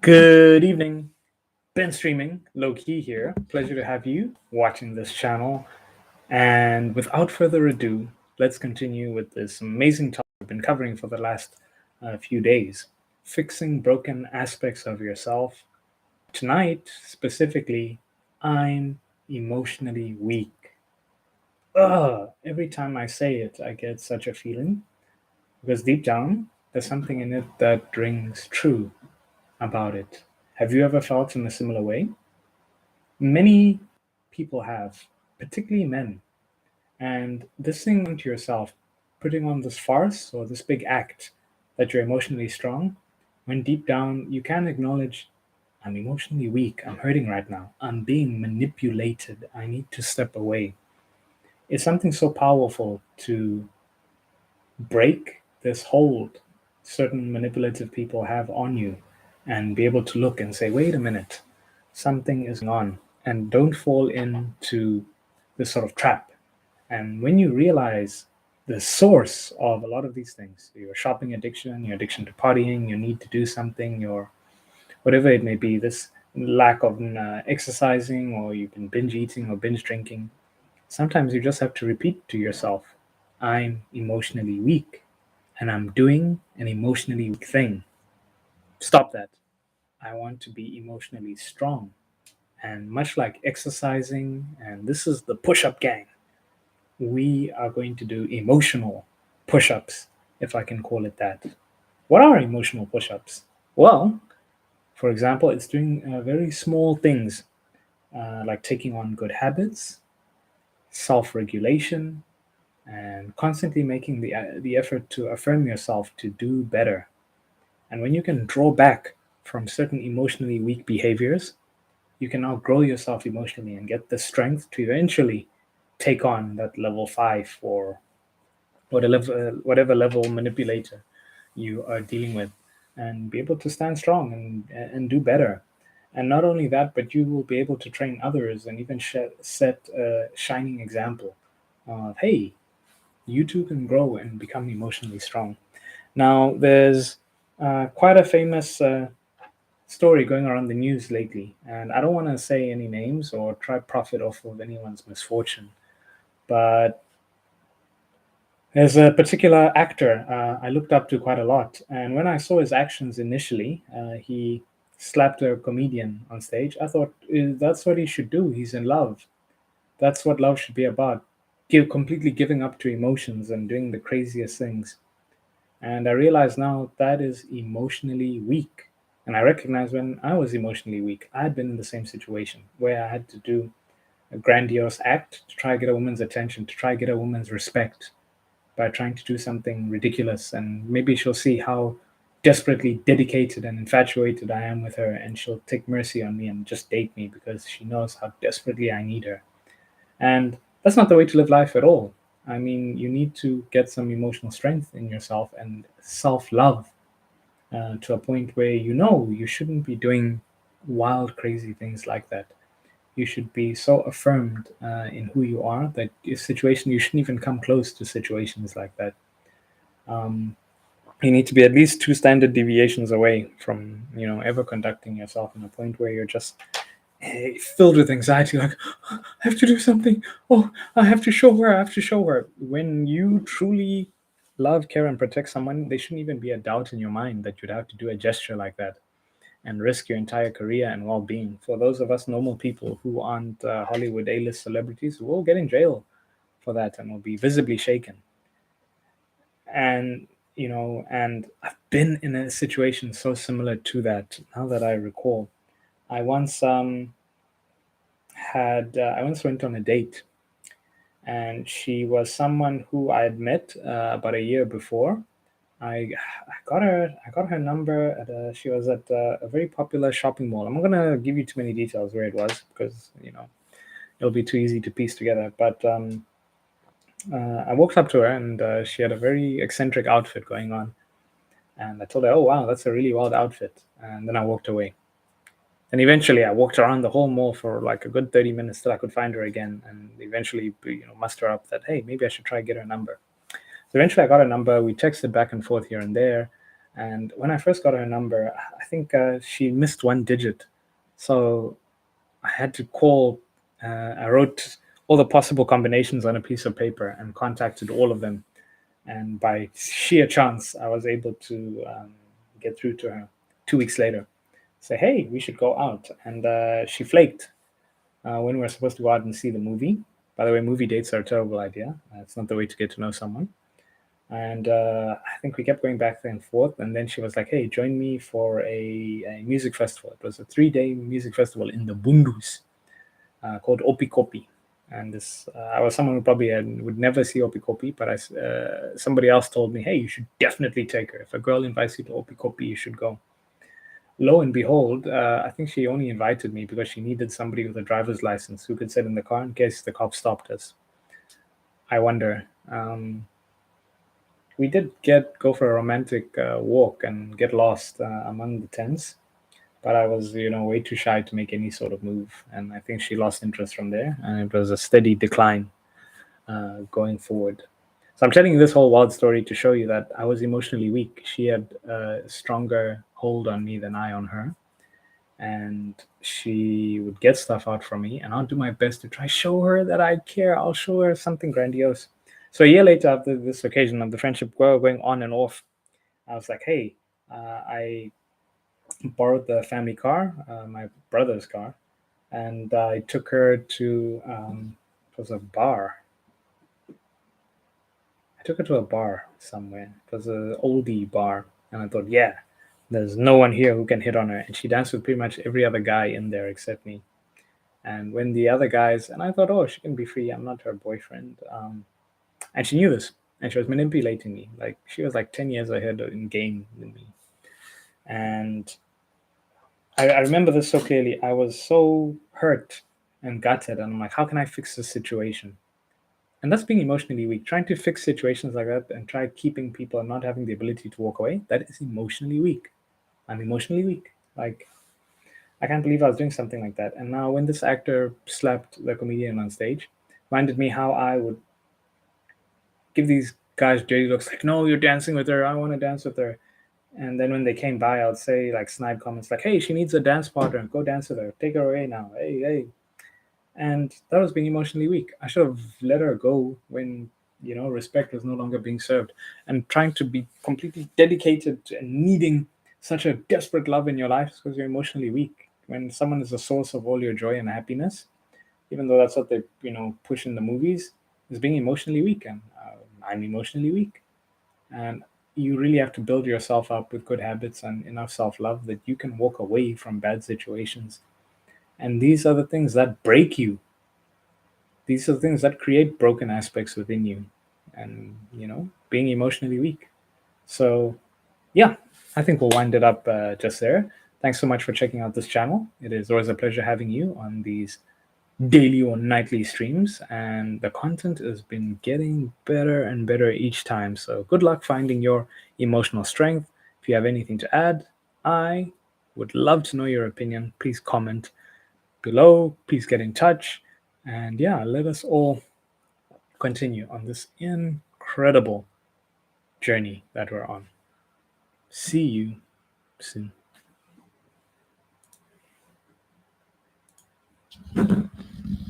Good evening. Ben streaming, low key here. Pleasure to have you watching this channel. And without further ado, let's continue with this amazing topic we've been covering for the last few days, fixing broken aspects of yourself. Tonight, specifically, I'm emotionally weak. Ugh, every time I say it, I get such a feeling because deep down, there's something in it that rings true about it. Have you ever felt in a similar way? Many people have, particularly men. And this thing to yourself, putting on this farce or this big act that you're emotionally strong, when deep down you can acknowledge, I'm emotionally weak, I'm hurting right now, I'm being manipulated, I need to step away. It's something so powerful to break this hold certain manipulative people have on you and be able to look and say, wait a minute, something is going on, and don't fall into this sort of trap. And when you realize the source of a lot of these things, your shopping addiction, your addiction to partying, your need to do something, your whatever it may be, this lack of exercising, or you've been binge eating or binge drinking, sometimes you just have to repeat to yourself, I'm emotionally weak and I'm doing an emotionally weak thing. Stop that. I want to be emotionally strong. And much like exercising, and this is the push up gang, we are going to do emotional push ups, if I can call it that. What are emotional push ups? Well, for example, it's doing very small things like taking on good habits, self regulation, and constantly making the effort to affirm yourself to do better. And when you can draw back from certain emotionally weak behaviors, you can now grow yourself emotionally and get the strength to eventually take on that level 5 or whatever level manipulator you are dealing with, and be able to stand strong and do better. And not only that, but you will be able to train others and even set a shining example of, hey, you too can grow and become emotionally strong. Now, there's quite a famous story going around the news lately, and I don't want to say any names or try profit off of anyone's misfortune, but there's a particular actor I looked up to quite a lot, and when I saw his actions initially, he slapped a comedian on stage. I thought that's what he should do. He's in love. That's what love should be about. Completely giving up to emotions and doing the craziest things. And I realize now that is emotionally weak. And I recognize when I was emotionally weak, I had been in the same situation where I had to do a grandiose act to try to get a woman's attention, to try to get a woman's respect by trying to do something ridiculous. And maybe she'll see how desperately dedicated and infatuated I am with her, and she'll take mercy on me and just date me because she knows how desperately I need her. And that's not the way to live life at all. I mean, you need to get some emotional strength in yourself and self love to a point where you know you shouldn't be doing wild, crazy things like that. You should be so affirmed in who you are that your situation, you shouldn't even come close to situations like that. Um, you need to be at least two standard deviations away from, ever conducting yourself in a point where you're just filled with anxiety, like, I have to do something. Oh, I have to show her. I have to show her. When you truly love, care, and protect someone, there shouldn't even be a doubt in your mind that you'd have to do a gesture like that and risk your entire career and well being. For those of us normal people who aren't Hollywood A-list celebrities, we'll get in jail for that and will be visibly shaken. And, and I've been in a situation so similar to that now that I recall. I once I once went on a date, and she was someone who I had met about a year before. I got her number at she was at a very popular shopping mall. I'm not gonna give you too many details where it was because it'll be too easy to piece together. But I walked up to her, and she had a very eccentric outfit going on, and I told her, "Oh wow, that's a really wild outfit." And then I walked away. And eventually, I walked around the whole mall for like a good 30 minutes till I could find her again, and eventually, muster up that, hey, maybe I should try to get her number. So eventually, I got her number. We texted back and forth here and there. And when I first got her number, I think she missed one digit. So I had to call. I wrote all the possible combinations on a piece of paper and contacted all of them. And by sheer chance, I was able to get through to her 2 weeks later. Say, hey, we should go out. And she flaked when we were supposed to go out and see the movie. By the way, movie dates are a terrible idea. It's not the way to get to know someone. And I think we kept going back and forth. And then she was like, hey, join me for a music festival. It was a 3-day music festival in the Bundus called Opikopi. And this, I was someone who probably would never see Opikopi, but somebody else told me, hey, you should definitely take her. If a girl invites you to Opikopi, you should go. Lo and behold, I think she only invited me because she needed somebody with a driver's license who could sit in the car in case the cops stopped us. I wonder. We did go for a romantic walk and get lost among the tents, but I was, way too shy to make any sort of move, and I think she lost interest from there, and it was a steady decline going forward. So I'm telling you this whole wild story to show you that I was emotionally weak. She had a stronger hold on me than I on her, and she would get stuff out from me, and I'll do my best to try show her that I care. I'll show her something grandiose. So a year later, after this occasion of the friendship going on and off, I was like, hey, I borrowed the family car, my brother's car, and I took her to it was a bar. I took her to a bar somewhere. It was an oldie bar, and I thought, yeah, there's no one here who can hit on her. And she danced with pretty much every other guy in there except me. And when the other guys, and I thought, oh, she can be free. I'm not her boyfriend. And she knew this, and she was manipulating me. Like she was like 10 years ahead in game than me. And I remember this so clearly. I was so hurt and gutted, and I'm like, how can I fix this situation? And that's being emotionally weak. Trying to fix situations like that and try keeping people and not having the ability to walk away, that is emotionally weak. I'm emotionally weak. Like, I can't believe I was doing something like that. And now, when this actor slapped the comedian on stage, reminded me how I would give these guys dirty looks like, no, you're dancing with her. I want to dance with her. And then when they came by, I would say like snide comments like, hey, she needs a dance partner. Go dance with her. Take her away now. Hey, hey. And that was being emotionally weak. I should have let her go when, respect was no longer being served. And trying to be completely dedicated and needing such a desperate love in your life because you're emotionally weak. When someone is the source of all your joy and happiness, even though that's what they, push in the movies, is being emotionally weak. And I'm emotionally weak. And you really have to build yourself up with good habits and enough self love that you can walk away from bad situations. And these are the things that break you. These are the things that create broken aspects within you and, being emotionally weak. So, yeah, I think we'll wind it up just there. Thanks so much for checking out this channel. It is always a pleasure having you on these daily or nightly streams, and the content has been getting better and better each time. So good luck finding your emotional strength. If you have anything to add, I would love to know your opinion. Please comment below, please get in touch, and yeah, let us all continue on this incredible journey that we're on. See you soon.